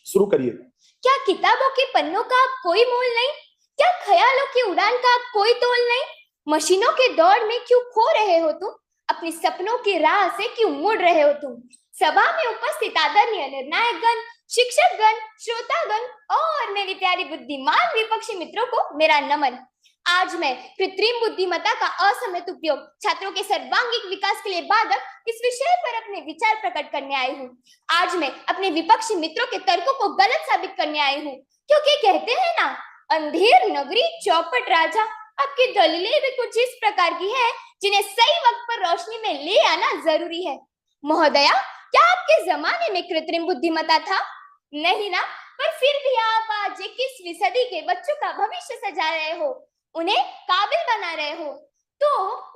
शुरू करिए। क्या किताबों के पन्नों का अब कोई मोल नहीं? क्या ख्यालों की उड़ान का अब कोई तोल नहीं? मशीनों के दौड़ में क्यों खो रहे हो तुम? अपने सपनों की राह से क्यों मुड़ रहे हो तुम? सभा में उपस्थित आदरणीय निर्णायकगण, शिक्षकगण, श्रोतागण और मेरी प्यारी बुद्धिमान विपक्षी मित्रों को मेरा नमन। आज मैं कृत्रिम बुद्धिमत्ता का असमयित उपयोग छात्रों के सर्वांगीण विकास के लिए बाधक इस विषय पर अपने विचार प्रकट करने आई हूँ। आज मैं अपने विपक्षी मित्रों के तर्कों को गलत साबित करने आई हूँ, क्योंकि कहते हैं ना, अंधेर नगरी चौपट राजा। आपकी दलीलें भी कुछ इस प्रकार की है जिन्हें सही वक्त पर रोशनी में ले आना जरूरी है। महोदया, क्या आपके जमाने में कृत्रिम बुद्धिमत्ता था? नहीं ना, पर फिर भी आप आज 21वीं सदी के बच्चों का भविष्य सजा रहे हो, उन्हें काबिल बना रहे हो। तो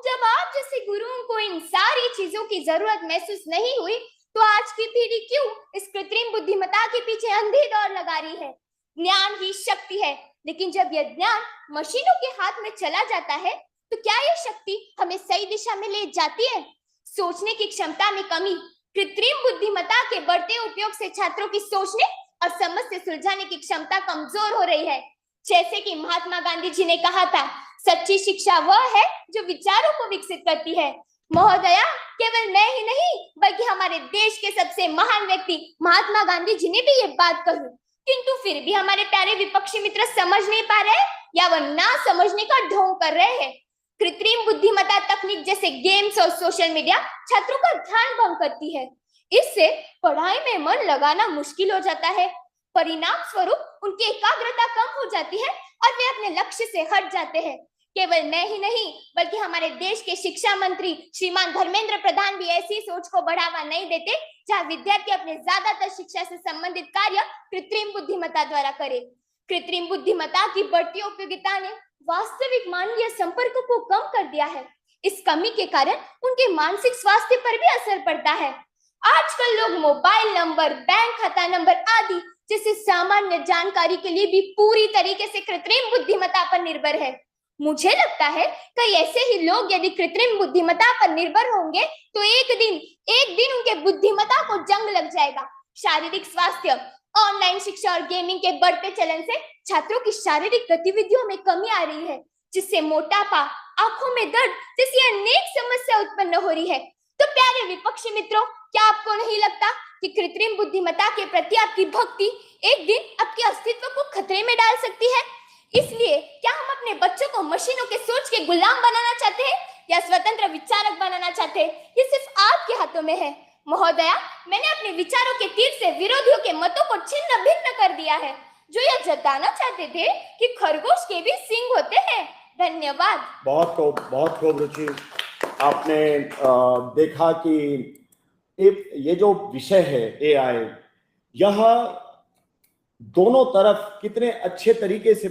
जब आप जैसे गुरुओं को इन सारी चीजों की जरूरत महसूस नहीं हुई, तो आज की पीढ़ी क्यों इस कृत्रिम बुद्धिमत्ता के पीछे अंधी दौड़ लगा रही है? ज्ञान ही शक्ति है, लेकिन जब यह ज्ञान मशीनों के हाथ में चला जाता है, तो क्या यह शक्ति हमें सही दिशा में ले जाती है? सोचने की क्षमता में कमी, कृत्रिम बुद्धिमत्ता के बढ़ते उपयोग से छात्रों की सोचने और समझ से सुलझाने की क्षमता कमजोर हो रही है। जैसे कि महात्मा गांधी जी ने कहा था, सच्ची शिक्षा वह है जो विचारों को विकसित करती है। महोदया, केवल मैं ही नहीं बल्कि हमारे देश के सबसे महान व्यक्ति महात्मा गांधी जी ने भी ये बात कही, किंतु फिर भी हमारे प्यारे विपक्षी मित्र समझ नहीं पा रहे या वह ना समझने का ढोंग कर रहे हैं। कृत्रिम बुद्धिमत्ता तकनीक जैसे गेम्स और सोशल मीडिया छात्रों का ध्यान भंग करती है। इससे पढ़ाई में मन लगाना मुश्किल हो जाता है। परिणाम स्वरूप उनकी एकाग्रता कम हो जाती है और वे अपने लक्ष्य से हट जाते हैं। केवल मैं ही नहीं बल्कि हमारे देश के शिक्षा मंत्री श्रीमान धर्मेंद्र प्रधान भी ऐसी सोच को बढ़ावा नहीं देते जहां विद्यार्थी अपने ज्यादातर शिक्षा से संबंधित कार्य कृत्रिम बुद्धिमत्ता द्वारा करे। कृत्रिम बुद्धिमत्ता की बढ़ती उपयोगिता ने वास्तविक मानवीय संपर्क को कम कर दिया है। इस कमी के कारण उनके मानसिक स्वास्थ्य पर भी असर पड़ता है। आजकल लोग मोबाइल नंबर, बैंक खाता नंबर आदि जैसे सामान्य जानकारी के लिए भी पूरी तरीके से कृत्रिम बुद्धिमत्ता पर निर्भर है। मुझे लगता है कई ऐसे ही लोग यदि कृत्रिम बुद्धिमत्ता पर निर्भर होंगे तो एक दिन उनके बुद्धिमत्ता को जंग लग जाएगा। शारीरिक स्वास्थ्य, ऑनलाइन शिक्षा और गेमिंग के बढ़ते चलन से छात्रों की शारीरिक गतिविधियों में कमी आ रही है, जिससे मोटापा, आंखों में दर्द जैसी अनेक समस्या उत्पन्न हो रही है। तो प्यारे विपक्षी मित्रों, क्या आपको नहीं लगता कि कृत्रिम बुद्धिमत्ता के प्रति आपकी भक्ति एक दिन आपके अस्तित्व को खतरे में डाल सकती है? इसलिए क्या हम अपने बच्चों को मशीनों के सोच के गुलाम बनाना चाहते हैं या स्वतंत्र विचारक बनाना चाहते हैं? ये सिर्फ आपके हाथों में है। महोदया, मैंने अपने विचारों के तीर से विरोधियों के मतों को छिन्न भिन्न कर दिया है, जो यह जताना चाहते थे कि खरगोश के भी सींग होते हैं। धन्यवाद। बहुत खूब रुचि। आपने देखा कि ये जो विषय है एआई, यह दोनों तरफ कितने अच्छे तरीके से